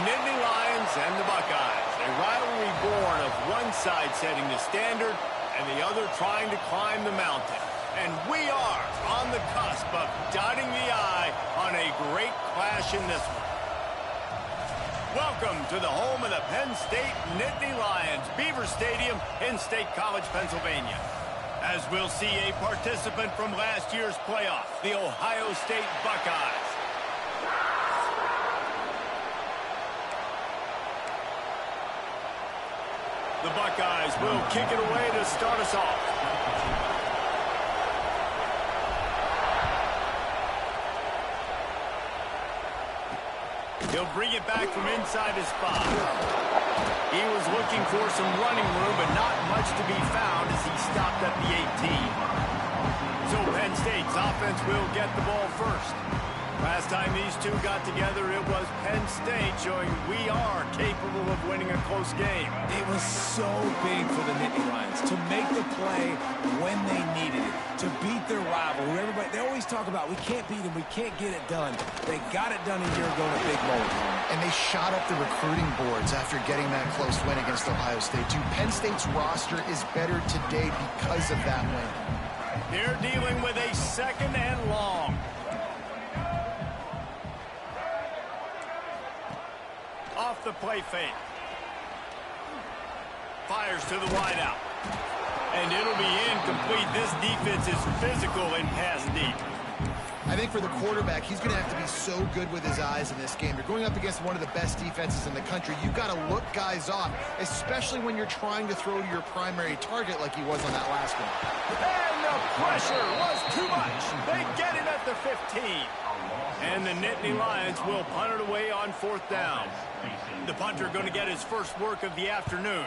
Nittany Lions and the Buckeyes. A rivalry born of one side setting the standard and the other trying to climb the mountain. And we are on the cusp of dotting the I on a great clash in this one. Welcome to the home of the Penn State Nittany Lions, Beaver Stadium in State College, Pennsylvania. As we'll see a participant from last year's playoff, the Ohio State Buckeyes. The Buckeyes will kick it away to start us off. He'll bring it back from inside his 5. He was looking for some running room, but not much to be found as he stopped at the 18. So Penn State's offense will get the ball first. Last time these two got together, it was Penn State showing we are capable of winning a close game. It was so big for the Nittany Lions to make the play when they needed it, to beat their rival. They always talk about, we can't beat them, we can't get it done. They got it done a year ago in a big moment. And they shot up the recruiting boards after getting that close win against Ohio State, too. Penn State's roster is better today because of that win. They're dealing with a 2nd and long. Off the play fake. Fires to the wideout. And it'll be incomplete. This defense is physical and pass deep. I think for the quarterback, he's going to have to be so good with his eyes in this game. You're going up against one of the best defenses in the country. You've got to look guys off, especially when you're trying to throw to your primary target like he was on that last one. And the pressure was too much. They get it at the 15. And the Nittany Lions will punt it away on 4th down. The punter going to get his first work of the afternoon.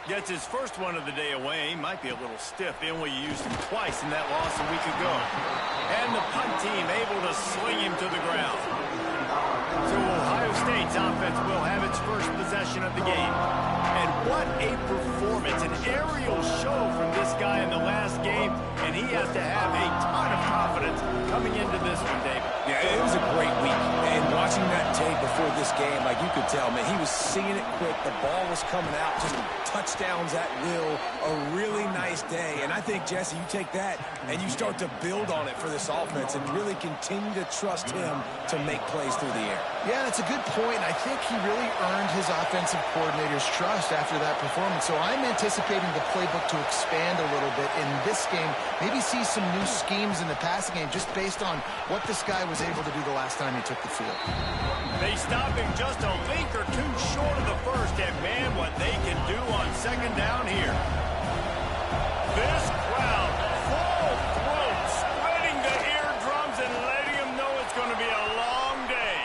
Gets his first one of the day away. Might be a little stiff. They only used him twice in that loss a week ago. And the punt team able to sling him to the ground. So Ohio State's offense will have its first possession of the game. And what a performance. An aerial show from this guy in the last game. And he has to have a ton of confidence coming into this one, David. Yeah, it was a great week. And watching that tape before this game, like you could tell, man, he was seeing it quick. The ball was coming out, just touchdowns at will. A really nice day. And I think, Jesse, you take that and you start to build on it for this offense and really continue to trust him to make plays through the air. Yeah, that's a good point. I think he really earned his offensive coordinator's trust after that performance. So I'm anticipating the playbook to expand a little bit in this game. Maybe see some new schemes in the passing game just based on what this guy was able to do the last time he took the field. They stop him just a link or two short of the first, and man, what they can do on 2nd down here. This crowd, full throat, spreading the eardrums and letting him know it's going to be a long day.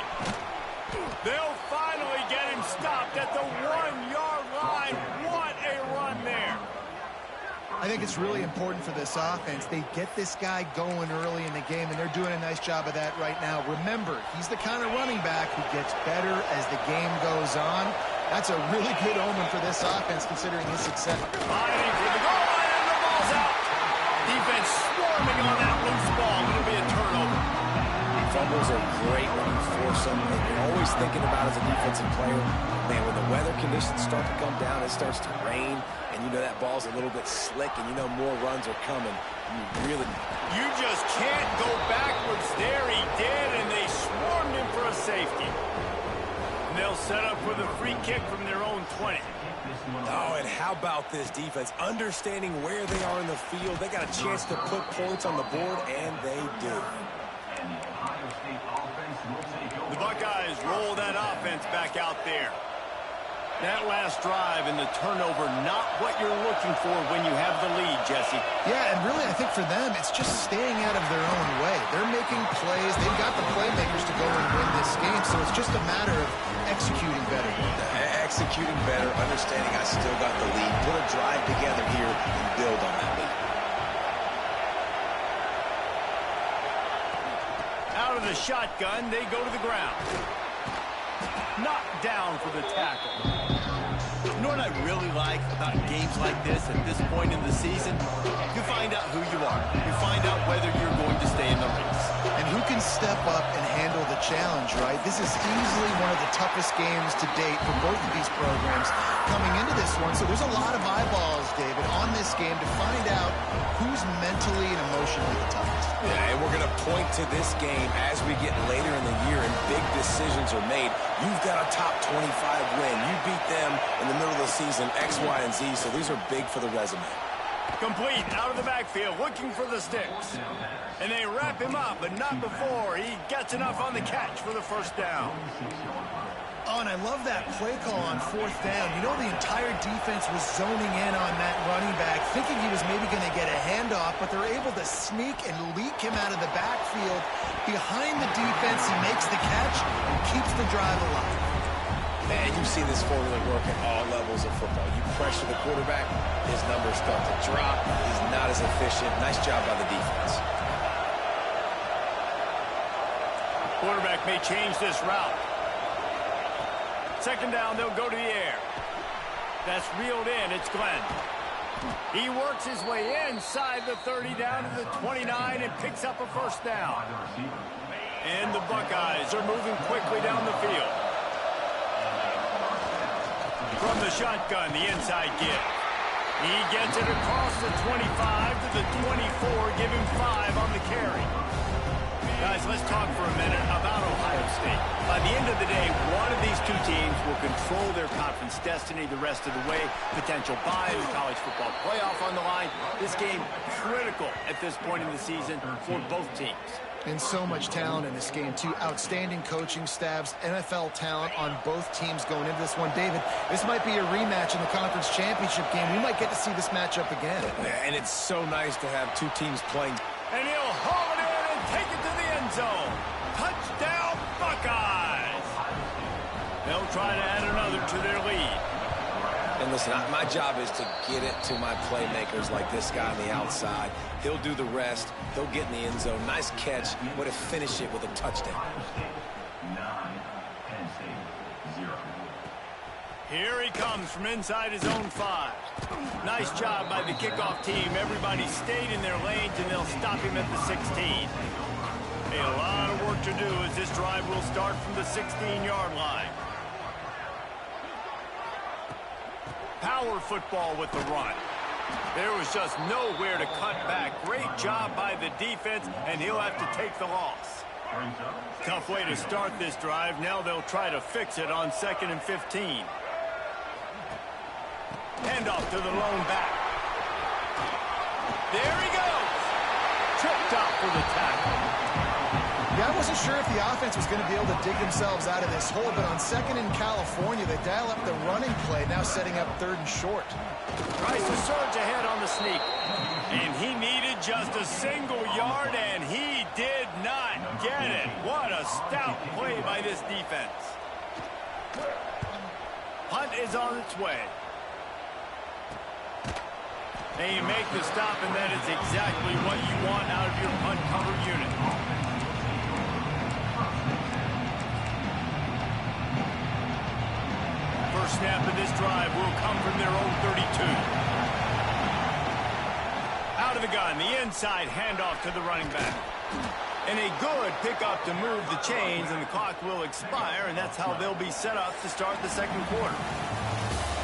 They'll finally get him stopped at the 1-yard line. What a run there. I think it's really important for this offense. They get this guy going early in the game, and they're doing a nice job of that right now. Remember, he's the kind of running back who gets better as the game goes on. That's a really good omen for this offense, considering his success. Fighting for the goal line, and the ball's out. Defense swarming on that loose ball. It'll be a turnover. Fumbles are great when you force them, and you're always thinking about as a defensive player, man, when the weather conditions start to come down, it starts to rain, and you know that ball's a little bit slick, and you know more runs are coming. You just can't go backwards there. He did, and they swarmed him for a safety. And they'll set up for the free kick from their own 20. Oh, and how about this defense? Understanding where they are in the field. They got a chance to put points on the board, and they do. The Buckeyes roll that offense back out there. That last drive and the turnover, not what you're looking for when you have the lead, Jesse. Yeah, and really, I think for them, it's just staying out of their own way. They're making plays. They've got the playmakers to go and win this game, so it's just a matter of executing better. Executing better, understanding I still got the lead. Put a drive together here and build on that lead. Out of the shotgun, they go to the ground. Knocked down for the tackle. You know what I really like about games like this at this point in the season? You find out who you are. You find out whether you're going to stay in the race. And who can step up and handle the challenge, right? This is easily one of the toughest games to date for both of these programs coming into this one. So there's a lot of eyeballs, David, on this game to find out who's mentally and emotionally the toughest. Yeah, and we're going to point to this game as we get later in the year and big decisions are made. You've got a top 25 win. You beat them in the middle of the season, X, Y, and Z, so these are big for the resume. Complete out of the backfield, looking for the sticks. And they wrap him up, but not before he gets enough on the catch for the first down. Oh, and I love that play call on fourth down. You know, the entire defense was zoning in on that running back, thinking he was maybe going to get a handoff, but they're able to sneak and leak him out of the backfield. Behind the defense, he makes the catch and keeps the drive alive. Man, you've seen this formula work at all levels of football. You pressure the quarterback, his numbers start to drop. He's not as efficient. Nice job by the defense. Quarterback may change this route. Second down, they'll go to the air. That's reeled in. It's Glenn. He works his way inside the 30 down to the 29 and picks up a first down. And the Buckeyes are moving quickly down the field. From the shotgun, the inside give. He gets it across the 25 to the 24, give him 5 on the carry. Guys, let's talk for a minute about Ohio State. By the end of the day, one of these two teams will control their conference destiny the rest of the way. Potential bye in the college football playoff on the line. This game critical at this point in the season for both teams. And so much talent in this game, too. Outstanding coaching staffs, NFL talent on both teams going into this one. David, this might be a rematch in the conference championship game. We might get to see this matchup again. And it's so nice to have two teams playing. And he'll haul it in and take it to the end zone. Touchdown, Buckeyes! They'll try to add another to their lead. And listen, my job is to get it to my playmakers like this guy on the outside. He'll do the rest. He'll get in the end zone. Nice catch. Way to finish it with a touchdown. Here he comes from inside his own 5. Nice job by the kickoff team. Everybody stayed in their lanes, and they'll stop him at the 16. A lot of work to do as this drive will start from the 16-yard line. Power football with the run. There was just nowhere to cut back. Great job by the defense, and he'll have to take the loss. Tough way to start this drive. Now they'll try to fix it on 2nd and 15. Handoff to the lone back. There he goes. Tripped up for the tackle. Yeah, I wasn't sure if the offense was going to be able to dig themselves out of this hole, but on 2nd in California, they dial up the running play, now setting up 3rd and short. Tries to surge ahead on the sneak. And he needed just a single yard, and he did not get it. What a stout play by this defense. Punt is on its way. And you make the stop, and that is exactly what you want out of your punt cover unit. First snap of this drive will come from their own 32. Out of the gun, the inside handoff to the running back. And a good pickup to move the chains, and the clock will expire, and that's how they'll be set up to start the second quarter.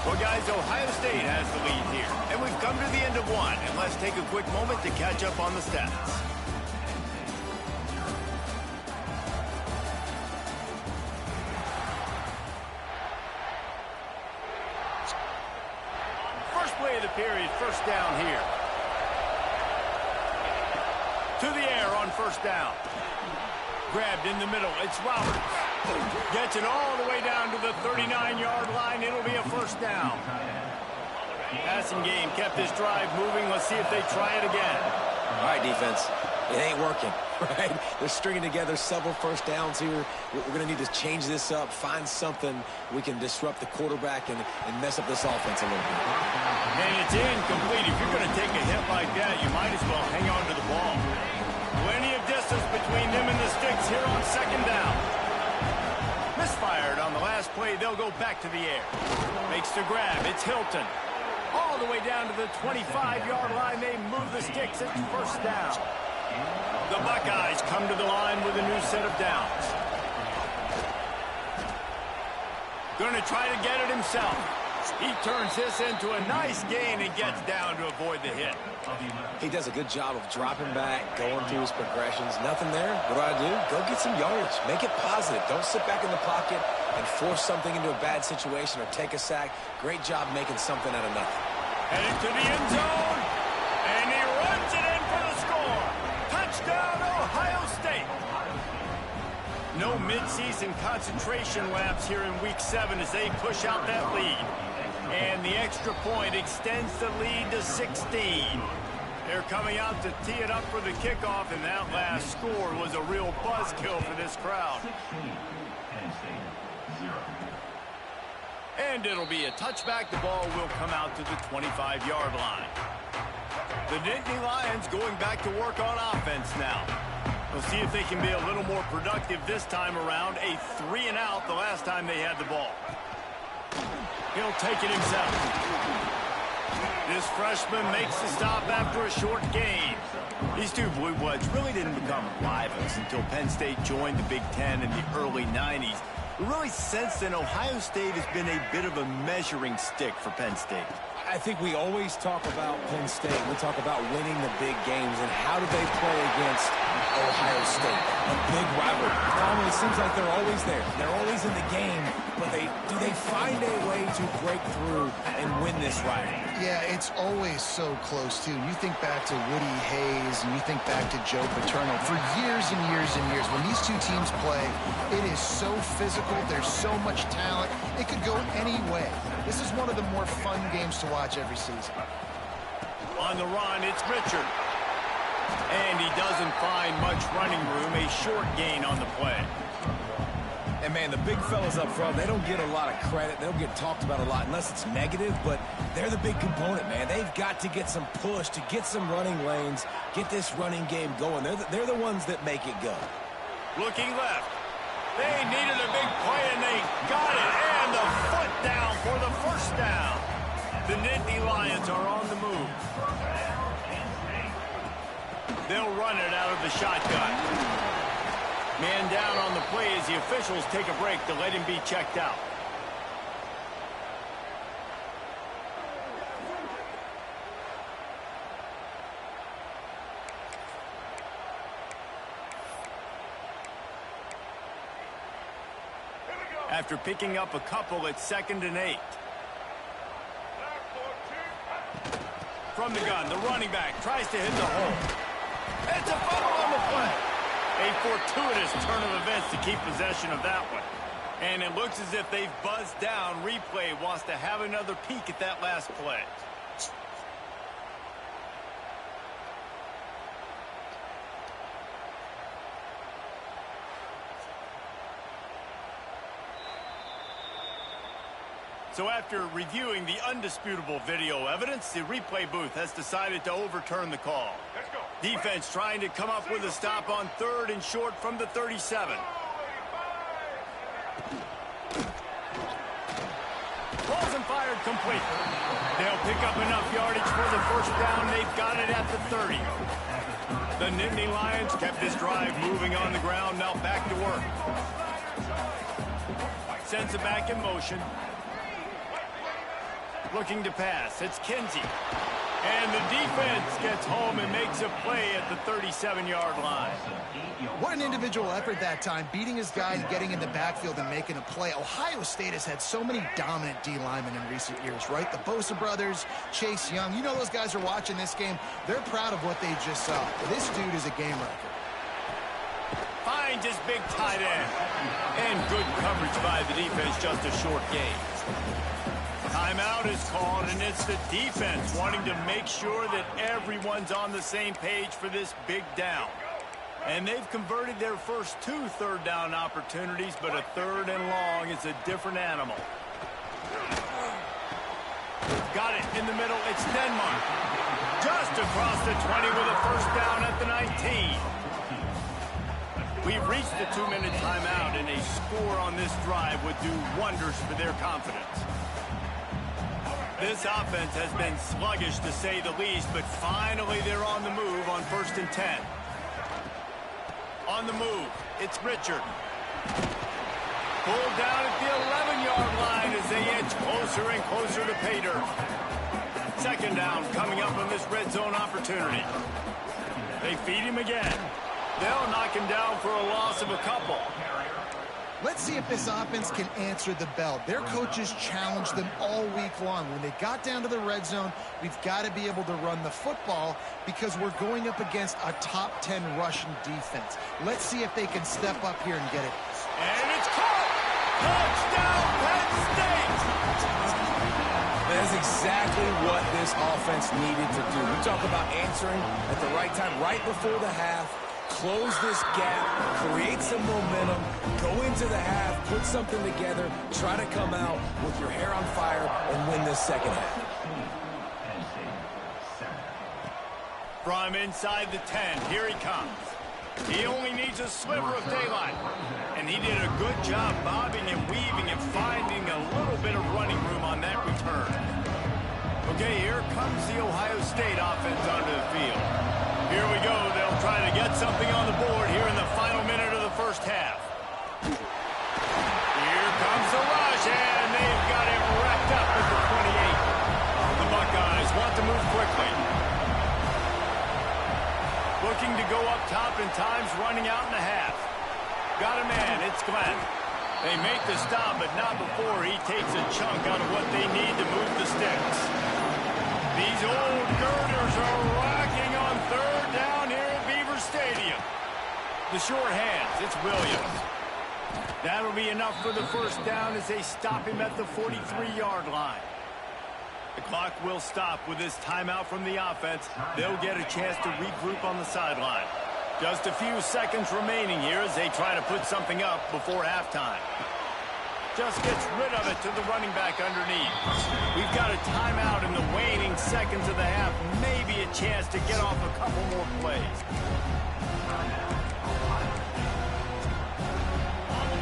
Well, guys, Ohio State has the lead here, and we've come to the end of one, and let's take a quick moment to catch up on the stats. First play of the period, first down here. To the air on first down. Grabbed in the middle, it's Roberts. Gets it all the way down to the 39-yard line. It'll be a first down. Passing game kept this drive moving. Let's see if they try it again. All right, defense. It ain't working, right? They're stringing together several first downs here. We're going to need to change this up, find something we can disrupt the quarterback and mess up this offense a little bit. And it's incomplete. If you're going to take a hit like that, you might as well hang on to the ball. Plenty of distance between them and the sticks here on second down. Misfired on the last play. They'll go back to the air. Makes the grab. It's Hilton. All the way down to the 25-yard line. They move the sticks at first down. The Buckeyes come to the line with a new set of downs. Going to try to get it himself. He turns this into a nice gain and gets down to avoid the hit. He does a good job of dropping back, going through his progressions. Nothing there. What do? Go get some yardage. Make it positive. Don't sit back in the pocket and force something into a bad situation or take a sack. Great job making something out of nothing. Heading to the end zone, and he runs it in for the score. Touchdown, Ohio State. No midseason concentration laps here in Week 7 as they push out that lead. And the extra point extends the lead to 16. They're coming out to tee it up for the kickoff, and that last score was a real buzzkill for this crowd. And it'll be a touchback. The ball will come out to the 25-yard line. The Nittany Lions going back to work on offense now. We'll see if they can be a little more productive this time around. A 3-and-out the last time they had the ball. He'll take it himself. This freshman makes the stop after a short gain. These two Blue Bloods really didn't become rivals until Penn State joined the Big Ten in the early 90s. Really, since then, Ohio State has been a bit of a measuring stick for Penn State. I think we always talk about Penn State. We talk about winning the big games, and how do they play against Ohio State? A big rivalry. It seems like they're always there. They're always in the game, but do they find a way to break through and win this rivalry? Yeah, it's always so close, too. You think back to Woody Hayes, and you think back to Joe Paterno. For years and years and years, when these two teams play, it is so physical. There's so much talent. It could go any way. This is one of the more fun games to watch every season. On the run, it's Richard. And he doesn't find much running room. A short gain on the play. And, man, the big fellas up front, they don't get a lot of credit. They don't get talked about a lot unless it's negative, but they're the big component, man. They've got to get some push, to get some running lanes, get this running game going. They're the ones that make it go. Looking left. They needed a big play, and they got it. And the foot down for the first down. The Nittany Lions are on the move. They'll run it out of the shotgun. Man down on the play as the officials take a break to let him be checked out. After picking up a couple, it's 2nd and 8. From the gun, the running back tries to hit the hole. It's a fumble on the play. A fortuitous turn of events to keep possession of that one. And it looks as if they've buzzed down. Replay wants to have another peek at that last play. So after reviewing the undisputable video evidence, the replay booth has decided to overturn the call. Defense trying to come up with a stop on 3rd and short from the 37. Balls and fired complete. They'll pick up enough yardage for the first down. They've got it at the 30. The Nittany Lions kept this drive moving on the ground. Now back to work. Sends it back in motion. Looking to pass. It's Kinsey. And the defense gets home and makes a play at the 37-yard line. What an individual effort that time, beating his guy, getting in the backfield and making a play. Ohio State has had so many dominant D linemen in recent years, right? The Bosa brothers, Chase Young. You know those guys are watching this game. They're proud of what they just saw. This dude is a game wrecker. Finds his big tight end. And good coverage by the defense, just a short gain. Timeout is called, and it's the defense wanting to make sure that everyone's on the same page for this big down. And they've converted their first 2 third-down opportunities, but a 3rd and long is a different animal. Got it in the middle. It's Denmark. Just across the 20 with a first down at the 19. We've reached the 2-minute timeout, and a score on this drive would do wonders for their confidence. This offense has been sluggish, to say the least, but finally they're on the move on 1st and 10. On the move, it's Richard. Pulled down at the 11-yard line as they edge closer and closer to pay dirt. Second down coming up on this red zone opportunity. They feed him again. They'll knock him down for a loss of a couple. Let's see if this offense can answer the bell. Their coaches challenged them all week long. When they got down to the red zone, we've got to be able to run the football because we're going up against a top 10 Russian defense. Let's see if they can step up here and get it. And it's caught! Touchdown, Penn State! That's exactly what this offense needed to do. We talk about answering at the right time, right before the half. Close this gap, create some momentum, go into the half, put something together, try to come out with your hair on fire and win this second half. From inside the 10, here he comes. He only needs a sliver of daylight. And he did a good job bobbing and weaving and finding a little bit of running room on that return. Okay, here comes the Ohio State offense onto the field. Here we go. They'll try to get something on the board here in the final minute of the first half. Here comes the rush, and they've got him wrapped up at the 28. The Buckeyes want to move quickly. Looking to go up top, and time's running out in the half. Got a man. It's Glenn. They make the stop, but not before he takes a chunk out of what they need to move the sticks. These old girders are rocking on third down here at Beaver Stadium. The short hands, it's Williams. That'll be enough for the first down as they stop him at the 43-yard line. The clock will stop with this timeout from the offense. They'll get a chance to regroup on the sideline. Just a few seconds remaining here as they try to put something up before halftime. Just gets rid of it to the running back underneath. We've got a timeout in the waning seconds of the half. Maybe a chance to get off a couple more plays.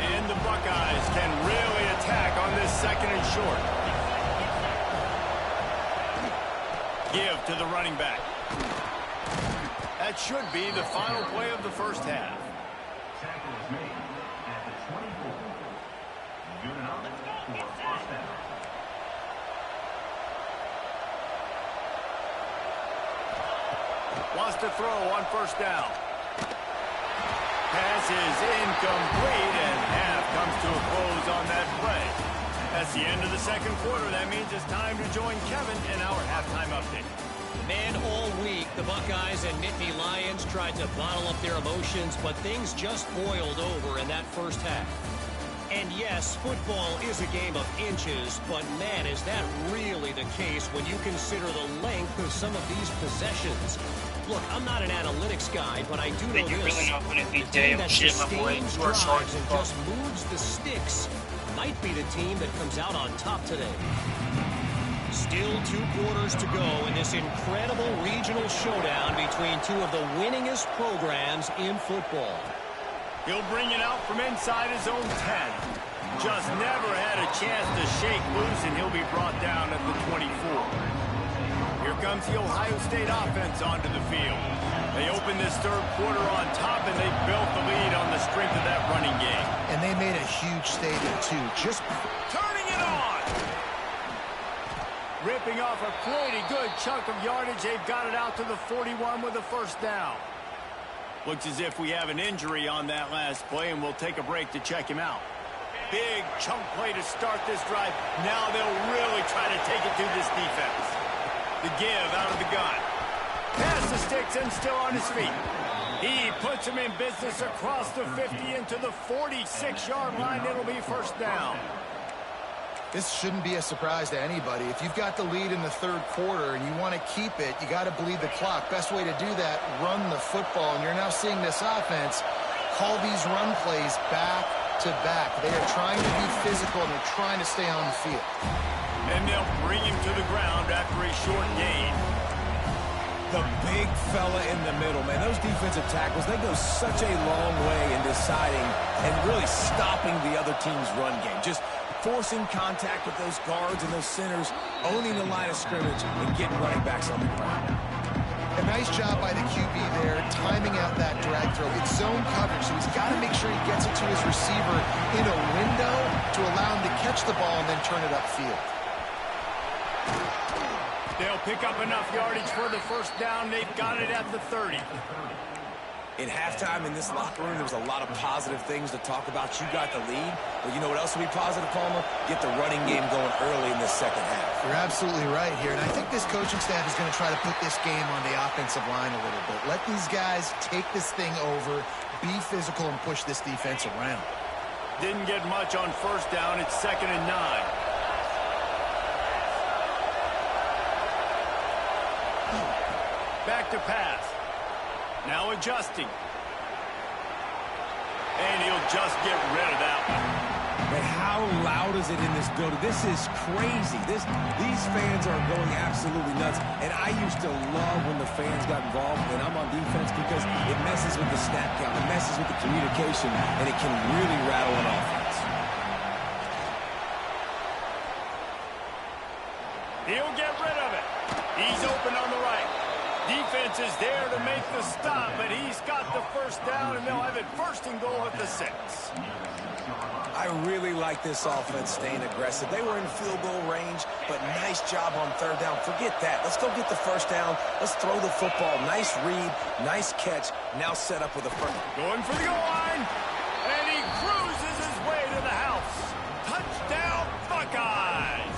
And the Buckeyes can really attack on this second and short. Give to the running back. That should be the final play of the first half. Wants to throw on first down. Pass is incomplete, and half comes to a close on that play. That's the end of the second quarter. That means it's time to join Kevin in our halftime update. Man, all week, the Buckeyes and Nittany Lions tried to bottle up their emotions, but things just boiled over in that first half. And yes, football is a game of inches, but man, is that really the case when you consider the length of some of these possessions. Look, I'm not an analytics guy, but I do know this. The team that sustains drives and just moves the sticks might be the team that comes out on top today. Still 2 quarters to go in this incredible regional showdown between two of the winningest programs in football. He'll bring it out from inside his own 10. Just never had a chance to shake loose, and he'll be brought down at the 24. Here comes the Ohio State offense onto the field. They open this third quarter on top, and they built the lead on the strength of that running game. And they made a huge statement, too. Just turning it on! Ripping off a pretty good chunk of yardage. They've got it out to the 41 with a first down. Looks as if we have an injury on that last play, and we'll take a break to check him out. Big chunk play to start this drive. Now they'll really try to take it to this defense. The give out of the gun. Pass the sticks and still on his feet. He puts him in business across the 50 into the 46-yard line. It'll be first down. This shouldn't be a surprise to anybody. If you've got the lead in the third quarter and you want to keep it, you got to bleed the clock. Best way to do that, run the football. And you're now seeing this offense call these run plays back to back. They are trying to be physical, and they're trying to stay on the field. And they'll bring him to the ground after a short gain. The big fella in the middle, man. Those defensive tackles, they go such a long way in deciding and really stopping the other team's run game. Just forcing contact with those guards and those centers, owning the line of scrimmage, and getting running backs on the ground. A nice job by the QB there, timing out that drag. throw. It's zone coverage, so he's got to make sure he gets it to his receiver in a window to allow him to catch the ball and then turn it upfield. They'll pick up enough yardage for the first down. They've got it at the 30. In halftime in this locker room, there was a lot of positive things to talk about. You got the lead, but you know what else will be positive, Palmer? Get the running game going early in this second half. You're absolutely right here, and I think this coaching staff is going to try to put this game on the offensive line a little bit. Let these guys take this thing over, be physical, and push this defense around. Didn't get much on first down. It's 2nd and 9. Back to pass. Now adjusting. And he'll just get rid of that one. But how loud is it in this building? This is crazy. These fans are going absolutely nuts. And I used to love when the fans got involved when I'm on defense because it messes with the snap count. It messes with the communication, and it can really rattle an offense. He'll get rid of it. He's open on the right. Defense is there to make the stop, but he's got the first down, and they'll have it 1st and goal at the 6. I really like this offense staying aggressive. They were in field goal range, but nice job on 3rd down. Forget that. Let's go get the first down. Let's throw the football. Nice read, nice catch. Now set up with a first. Going for the goal line, and he cruises his way to the house. Touchdown, Buckeyes!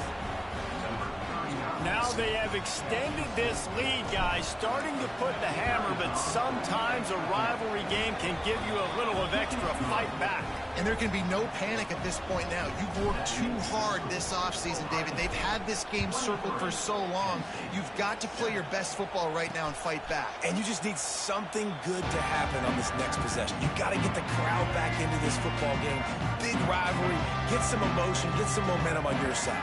Now they have extended this lead, guys, starting to put the hammer, but sometimes a rivalry game can give you a little of extra fight back. And there can be no panic at this point now. You've worked too hard this offseason, David. They've had this game circled for so long. You've got to play your best football right now and fight back. And you just need something good to happen on this next possession. You got to get the crowd back into this football game. Big rivalry. Get some emotion. Get some momentum on your side.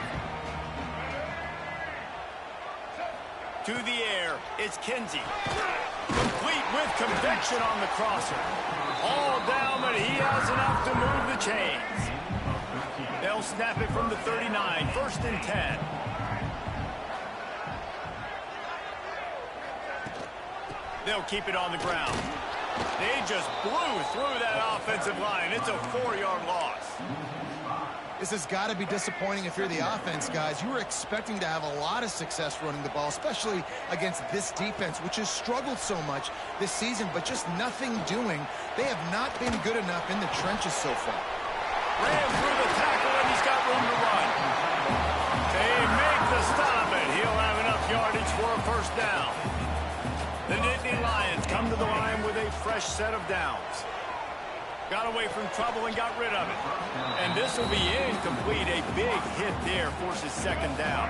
To the air, it's Kinsey. Complete with conviction on the crosser. All down, but he has enough to move the chains. They'll snap it from the 39, 1st and 10. They'll keep it on the ground. They just blew through that offensive line. It's a 4-yard loss. This has got to be disappointing if you're the offense, guys. You were expecting to have a lot of success running the ball, especially against this defense, which has struggled so much this season, but just nothing doing. They have not been good enough in the trenches so far. Ran through the tackle, and he's got room to run. They make the stop, and he'll have enough yardage for a first down. The Nittany Lions come to the line with a fresh set of downs. Got away from trouble and got rid of it. And this will be incomplete. A big hit there forces 2nd down.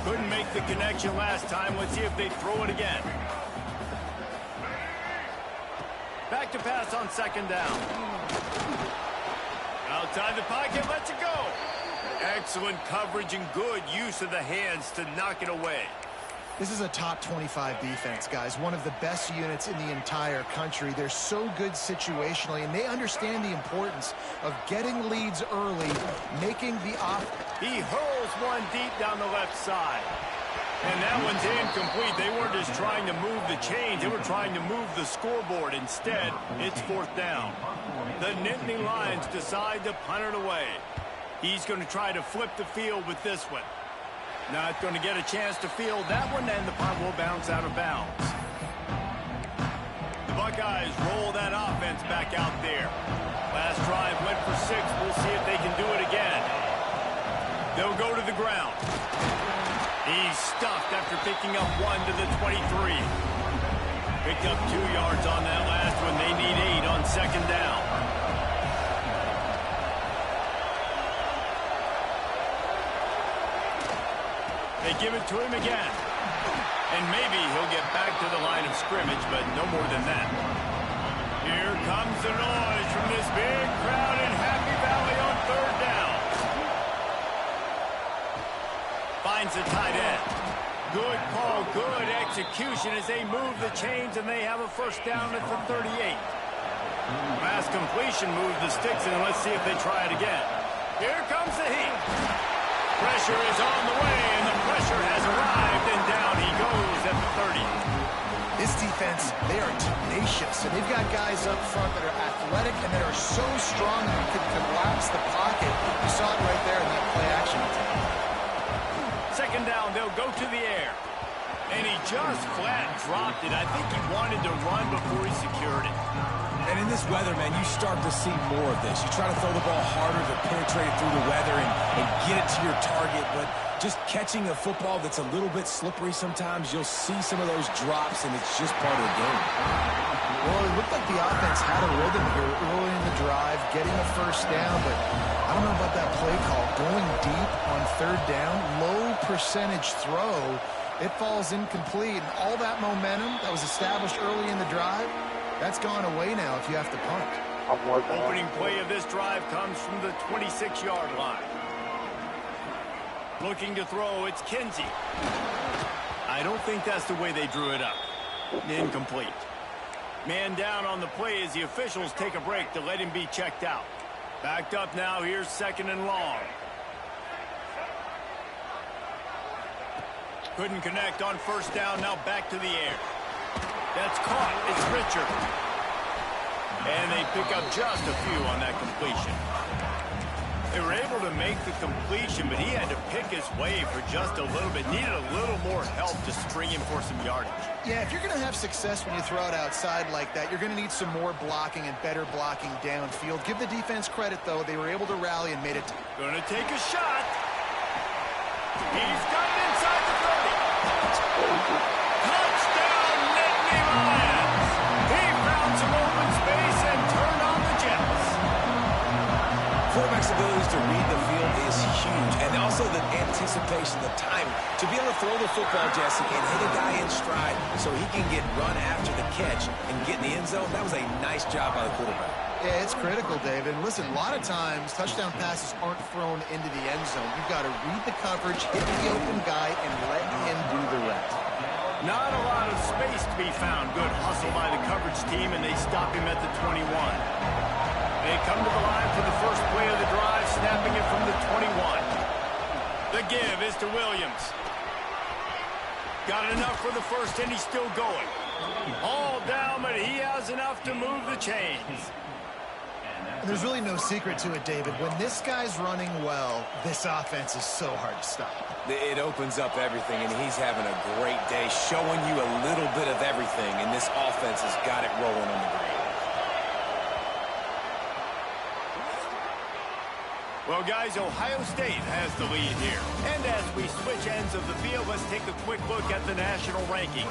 Couldn't make the connection last time. Let's see if they throw it again. Back to pass on 2nd down. Outside the pocket, lets it go. Excellent coverage and good use of the hands to knock it away. This is a top 25 defense, guys. One of the best units in the entire country. They're so good situationally, and they understand the importance of getting leads early, making the He hurls one deep down the left side. And that one's incomplete. They weren't just trying to move the chains. They were trying to move the scoreboard. Instead, it's 4th down. The Nittany Lions decide to punt it away. He's going to try to flip the field with this one. Not going to get a chance to field that one, and the punt will bounce out of bounds. The Buckeyes roll that offense back out there. Last drive went for 6. We'll see if they can do it again. They'll go to the ground. He's stuffed after picking up 1 to the 23. Picked up 2 yards on that last one. They need 8 on 2nd down. They give it to him again. And maybe he'll get back to the line of scrimmage, but no more than that. Here comes the noise from this big crowd in Happy Valley on 3rd down. Finds the tight end. Good call, good execution as they move the chains, and they have a first down at the 38. Pass completion moved the sticks, and let's see if they try it again. Here comes the heat. Pressure is on the way, and the pressure has arrived, and down he goes at the 30. This This defense, they are tenacious, and they've got guys up front that are athletic and that are so strong that they can collapse the pocket. You saw it right there in that play action attack. Second down, they'll go to the air. And he just flat dropped it. I think he wanted to run before he secured it. And in this weather, man, you start to see more of this. You try to throw the ball harder to penetrate it through the weather and get it to your target, but just catching a football that's a little bit slippery sometimes, you'll see some of those drops, and it's just part of the game. Well, it looked like the offense had a rhythm here early in the drive, getting a first down, but I don't know about that play call. Going deep on third down, low percentage throw, it falls incomplete, and all that momentum that was established early in the drive, that's gone away now if you have to punt. Opening play of this drive comes from the 26-yard line. Looking to throw, it's Kinsey. I don't think that's the way they drew it up. Incomplete. Man down on the play as the officials take a break to let him be checked out. Backed up now, here's second and long. Couldn't connect on first down, now back to the air. That's caught, it's Richard. And they pick up just a few on that completion. They were able to make the completion, but he had to pick his way for just a little bit. Needed a little more help to string him for some yardage. Yeah, if you're going to have success when you throw it outside like that, you're going to need some more blocking and better blocking downfield. Give the defense credit, though. They were able to rally and made it. Going to take a shot. He's got it inside the 30. Touchdown, Nittany Lions. He found some open space and turned on the Jets. Quarterback's abilities to read the field is huge, and also the anticipation, the time to be able to throw the football, Jesse, and hit a guy in stride so he can get run after the catch and get in the end zone. That was a nice job by the quarterback. Yeah, it's critical, David. Listen, a lot of times touchdown passes aren't thrown into the end zone. You've got to read the coverage, hit the open guy, and let him do the rest. Not a lot of space to be found. Good hustle by the coverage team, and they stop him at the 21. They come to the line for the first play of the drive, snapping it from the 21. The give is to Williams. Got enough for the first, and he's still going. All down, but he has enough to move the chains. And there's really no secret to it, David. When this guy's running well, this offense is so hard to stop. It opens up everything, and he's having a great day, showing you a little bit of everything, and this offense has got it rolling on the ground. Well, guys, Ohio State has the lead here. And as we switch ends of the field, let's take a quick look at the national rankings.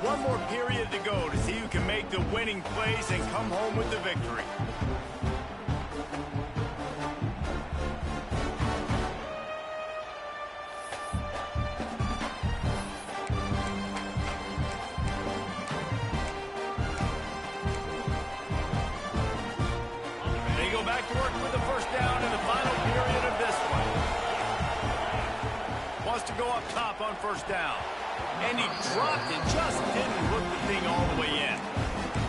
One more period to go to see who can make the winning plays and come home with the victory. Back to work with the first down in the final period of this one. Wants to go up top on first down. And he dropped it, just didn't hook the thing all the way in.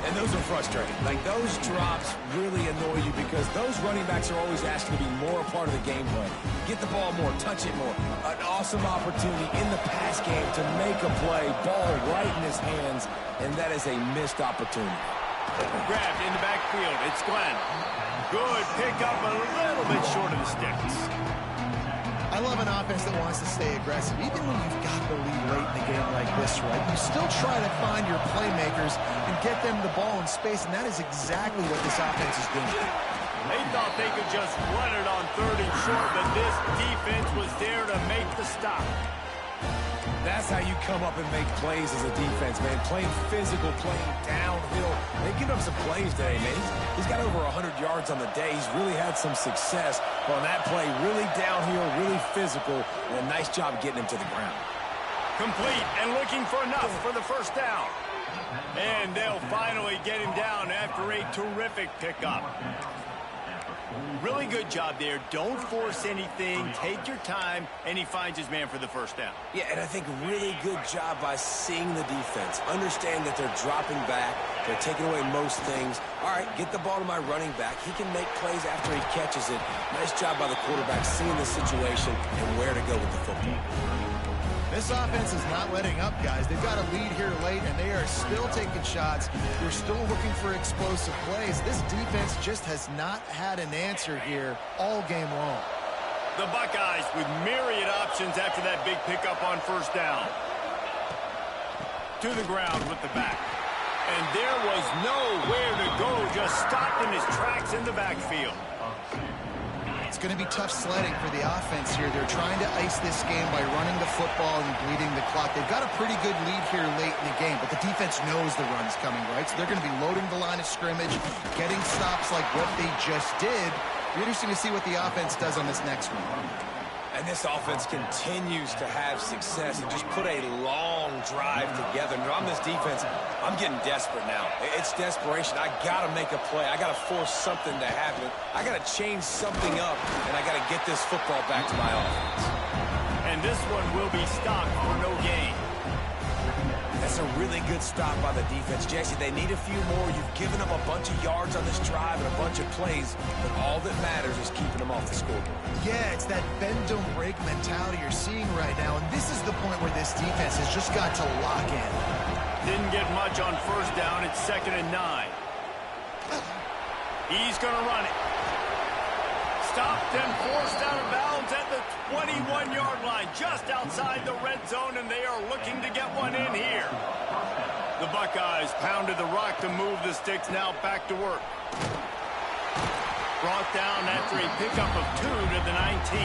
And those are frustrating. Like, those drops really annoy you because those running backs are always asking to be more a part of the game plan. Get the ball more, touch it more. An awesome opportunity in the pass game to make a play, ball right in his hands, and that is a missed opportunity. Grabbed in the backfield, it's Glenn. Good pickup, a little bit short of the sticks. I love an offense that wants to stay aggressive. Even when you've got the lead late in the game like this, right? You still try to find your playmakers and get them the ball in space, and that is exactly what this offense is doing. They thought they could just run it on third and short, but this defense was there to make the stop. That's how you come up and make plays as a defense, man. Playing physical, playing downhill. They've given up some plays today, man. He's got over 100 yards on the day. He's really had some success on that play. Really downhill, really physical, and a nice job getting him to the ground. Complete and looking for enough for the first down. And they'll finally get him down after a terrific pickup. Really good job there. Don't force anything. Take your time, and he finds his man for the first down. Yeah, and I think really good job by seeing the defense. Understand that they're dropping back, They're taking away most things. All right, get the ball to my running back. He can make plays after he catches it. Nice job by the quarterback seeing the situation and where to go with the football. This offense is not letting up, guys. They've got a lead here late, and they are still taking shots. They're still looking for explosive plays. This defense just has not had an answer here all game long. The Buckeyes with myriad options after that big pickup on first down. To the ground with the back. And there was nowhere to go, just stopped in his tracks in the backfield. It's going to be tough sledding for the offense here. They're trying to ice this game by running the football and bleeding the clock. They've got a pretty good lead here late in the game, but the defense knows the run's coming, right? So they're going to be loading the line of scrimmage, getting stops like what they just did. It'll be interesting to see what the offense does on this next one. And this offense continues to have success and just put a long drive together. And on this defense, I'm getting desperate now. It's desperation. I got to make a play. I got to force something to happen. I got to change something up, and I got to get this football back to my offense. And this one will be stopped for no gain. That's a really good stop by the defense. Jesse, they need a few more. You've given them a bunch of yards on this drive and a bunch of plays, but all that matters is keeping them off the scoreboard. Yeah, it's that bend, don't break mentality you're seeing right now, and this is the point where this defense has just got to lock in. Didn't get much on first down. It's 2nd and 9. He's going to run it. Stopped and forced out of bounds at the 21-yard line, just outside the red zone, and they are looking to get one in here. The Buckeyes pounded the rock to move the sticks, now back to work. Brought down after a pickup of 2 to the 19.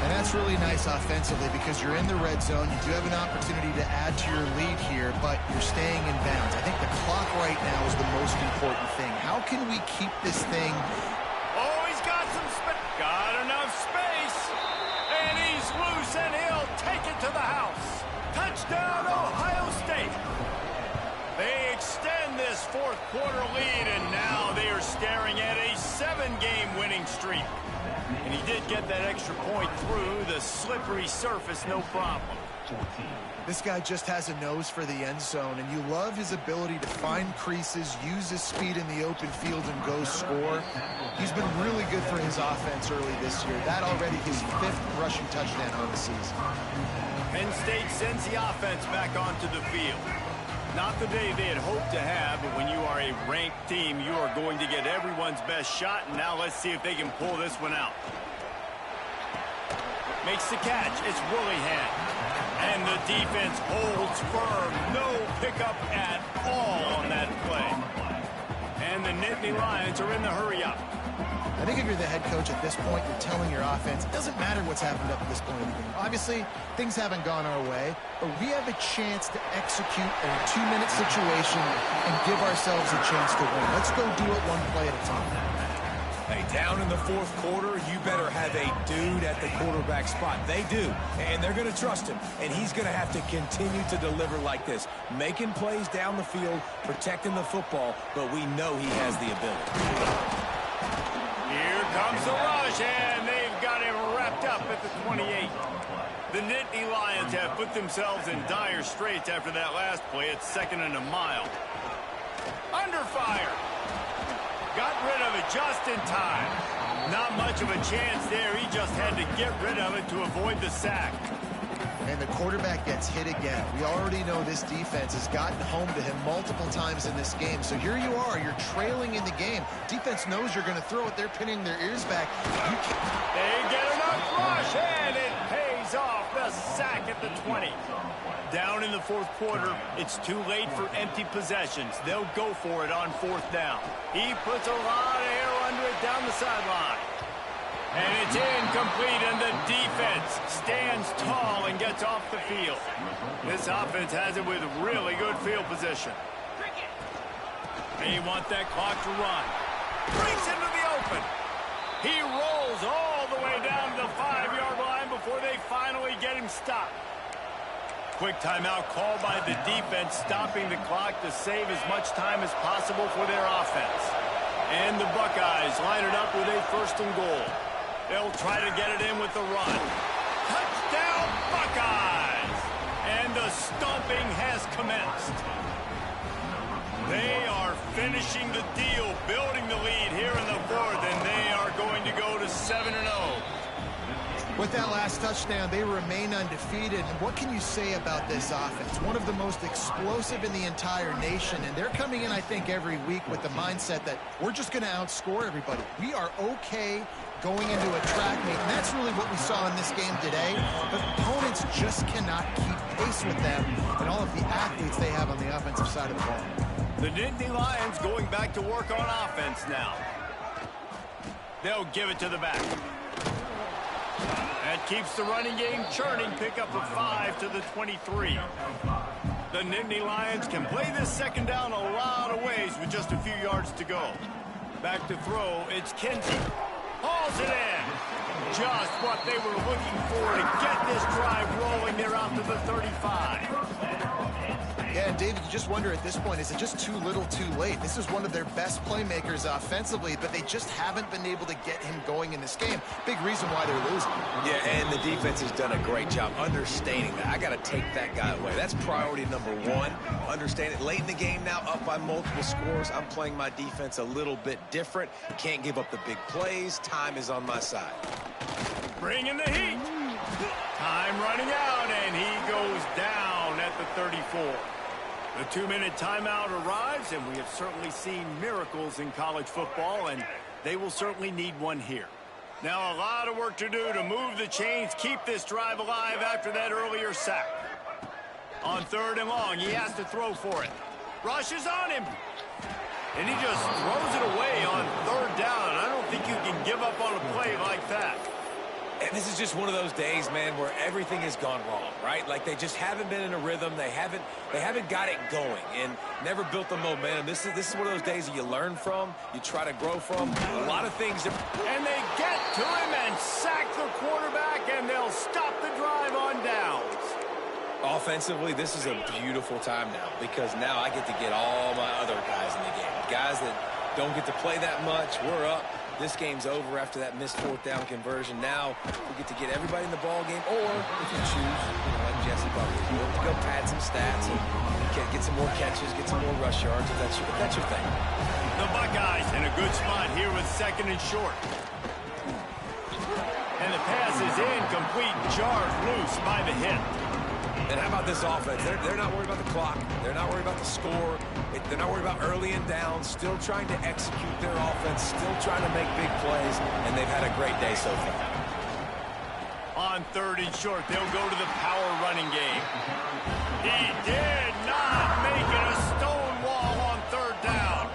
And that's really nice offensively because you're in the red zone. You do have an opportunity to add to your lead here, but you're staying in bounds. I think the clock right now is the most important thing. How can we keep this thing... Oh, he's got some space. Got enough space. And he's loose, and he'll take it to the house. Touchdown, Ohio State. They extend this fourth quarter lead, and now they are staring at a 7-game winning streak. And he did get that extra point through the slippery surface, no problem. This guy just has a nose for the end zone, and you love his ability to find creases, use his speed in the open field, and go score. He's been really good for his offense early this year. That already his 5th rushing touchdown on the season. Penn State sends the offense back onto the field. Not the day they had hoped to have, but when you are a ranked team, you are going to get everyone's best shot, and now let's see if they can pull this one out. Makes the catch. It's Willingham. And the defense holds firm. No pickup at all on that play. And the Nittany Lions are in the hurry-up. I think if you're the head coach at this point, you're telling your offense, it doesn't matter what's happened up at this point in the game. Obviously, things haven't gone our way, but we have a chance to execute in a 2-minute situation and give ourselves a chance to win. Let's go do it one play at a time. Hey, down in the fourth quarter, you better have a dude at the quarterback spot. They do, and they're going to trust him, and he's going to have to continue to deliver like this, making plays down the field, protecting the football, but we know he has the ability. Here comes the rush, and they've got him wrapped up at the 28. The Nittany Lions have put themselves in dire straits after that last play. It's 2nd and a mile. Under fire. Got rid of it just in time. Not much of a chance there. He just had to get rid of it to avoid the sack. And the quarterback gets hit again. We already know this defense has gotten home to him multiple times in this game. So here you are. You're trailing in the game. Defense knows you're going to throw it. They're pinning their ears back. They get enough rush, and it pays off. The sack at the 20. Down in the fourth quarter, it's too late for empty possessions. They'll go for it on 4th down. He puts a lot of air under it down the sideline. And it's incomplete, and the defense stands tall and gets off the field. This offense has it with really good field position. They want that clock to run. Breaks into the open. He rolls all the way down to the 5-yard line before they finally get him stopped. Quick timeout called by the defense, stopping the clock to save as much time as possible for their offense. And the Buckeyes line it up with a 1st and goal. They'll try to get it in with the run. Touchdown, Buckeyes! And the stomping has commenced. They are finishing the deal, building the lead here in the fourth, and they are going to go to 7-0. With that last touchdown, they remain undefeated. And what can you say about this offense? One of the most explosive in the entire nation. And they're coming in, I think, every week with the mindset that we're just going to outscore everybody. We are okay going into a track meet. And that's really what we saw in this game today. But opponents just cannot keep pace with them and all of the athletes they have on the offensive side of the ball. The Nittany Lions going back to work on offense now. They'll give it to the back. That keeps the running game churning. Pick up a 5 to the 23. The Nittany Lions can play this second down a lot of ways with just a few yards to go. Back to throw, it's Kinsey. Hauls it in. Just what they were looking for to get this drive rolling. They're out to the 35. Yeah, and David, you just wonder at this point, is it just too little too late? This is one of their best playmakers offensively, but they just haven't been able to get him going in this game. Big reason why they're losing. Yeah, and the defense has done a great job understanding that. I got to take that guy away. That's priority number one. Understand it. Late in the game now, up by multiple scores. I'm playing my defense a little bit different. Can't give up the big plays. Time is on my side. Bringing the heat. Time running out, and he goes down at the 34. The 2-minute timeout arrives, and we have certainly seen miracles in college football, and they will certainly need one here. Now a lot of work to do to move the chains, keep this drive alive after that earlier sack. On 3rd and long, he has to throw for it. Rushes on him. And he just throws it away on 3rd down. I don't think you can give up on a play like that. And this is just one of those days, man, where everything has gone wrong, right? Like they just haven't been in a rhythm. They haven't got it going and never built the momentum. This is one of those days that you learn from, you try to grow from. A lot of things. And they get to him and sack the quarterback, and they'll stop the drive on downs. Offensively, this is a beautiful time now because now I get to get all my other guys in the game. Guys that don't get to play that much, we're up. This game's over after that missed 4th down conversion. Now we get to get everybody in the ball game, or if you choose, like Jesse Buckley, you have to go pad some stats and get some more catches, get some more rush yards if that's your thing. The Buckeyes in a good spot here with 2nd and short. And the pass is incomplete, jarred loose by the hit. And how about this offense? They're not worried about the clock. They're not worried about the score. They're not worried about early and down. Still trying to execute their offense. Still trying to make big plays. And they've had a great day so far. On 3rd and short, they'll go to the power running game. He did not make it a stone wall on 3rd down.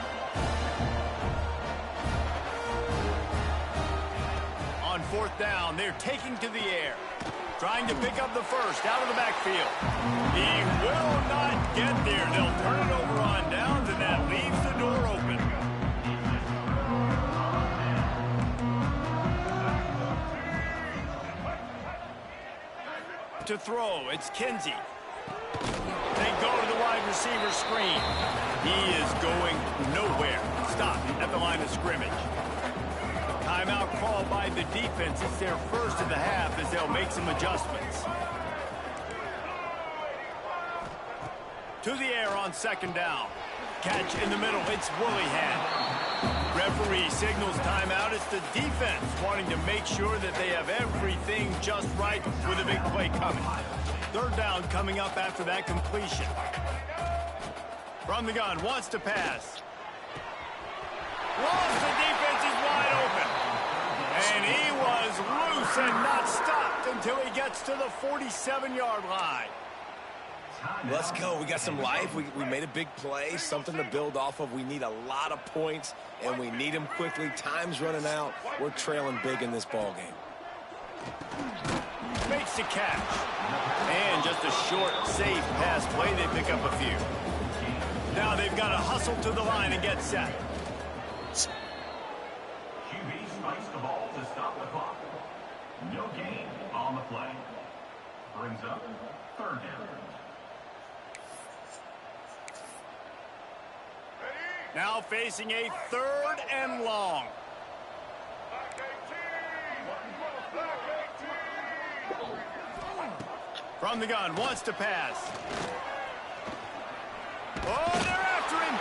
On 4th down, they're taking to the air. Trying to pick up the first out of the backfield. He will not get there. They'll turn it over on downs, and that leaves the door open. To throw, it's Kinsey. They go to the wide receiver screen. He is going nowhere. Stop at the line of scrimmage. Timeout called by the defense. It's their first of the half as they'll make some adjustments. To the air on 2nd down. Catch in the middle. It's Woollyhan. Referee signals timeout. It's the defense wanting to make sure that they have everything just right with a big play coming. 3rd down coming up after that completion. From the gun, wants to pass. Lost, the defense is wide open. And he was loose and not stopped until he gets to the 47-yard line. Let's go. We got some life. We made a big play, something to build off of. We need a lot of points, and we need them quickly. Time's running out. We're trailing big in this ball game. Makes the catch. And just a short, safe pass play. They pick up a few. Now they've got to hustle to the line and get set. QB strikes the ball to stop the clock. No gain on the play. Brings up 3rd down. Now facing a 3rd and long. From the gun, wants to pass. Oh, they're after him.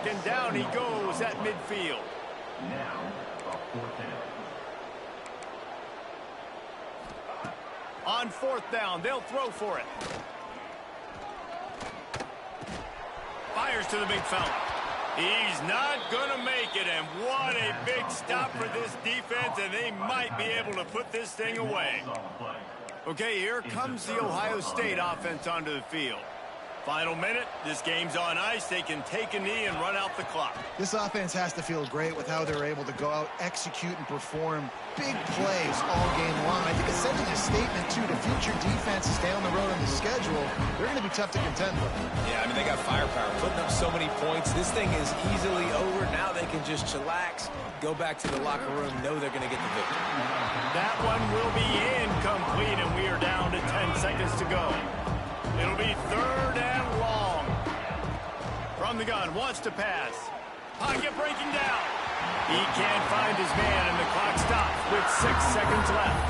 and down he goes at midfield. Now, a 4th down. On 4th down, they'll throw for it. Fires to the big fella. He's not going to make it, and what a big stop for this defense, and they might be able to put this thing away. Okay, here comes the Ohio State offense onto the field. Final minute, this game's on ice. They can take a knee and run out the clock. This offense has to feel great with how they're able to go out, execute, and perform big plays all game long. I think it's sending a statement, too, to future defenses down the road on the schedule. They're going to be tough to contend with. Yeah, I mean, they got firepower, putting up so many points. This thing is easily over. Now they can just chillax, go back to the locker room, know they're going to get the victory. That one will be incomplete, and we are down to 10 seconds to go. It'll be 3rd and long. From the gun, wants to pass. Pocket breaking down. He can't find his man, and the clock stops with 6 seconds left.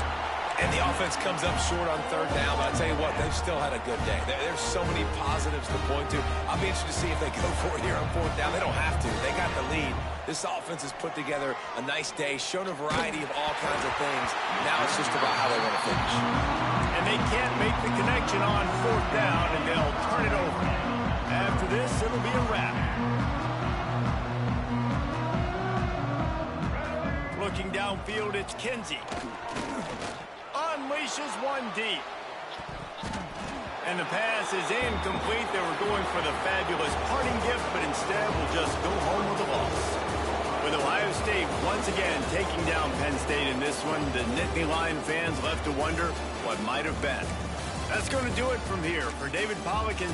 And the offense comes up short on 3rd down, but I'll tell you what, they've still had a good day. There's so many positives to point to. I'll be interested to see if they go for it here on 4th down. They don't have to. They got the lead. This offense has put together a nice day, shown a variety of all kinds of things. Now it's just about how they want to finish. And they can't make the connection on 4th down, and they'll turn it over. After this, it'll be a wrap. Looking downfield, it's Kinsey. Unleashes one deep. And the pass is incomplete. They were going for the fabulous parting gift, but instead will just go home with a loss. With Ohio State once again taking down Penn State in this one, the Nittany Lion fans left to wonder what might have been. That's going to do it from here. For David Pollack and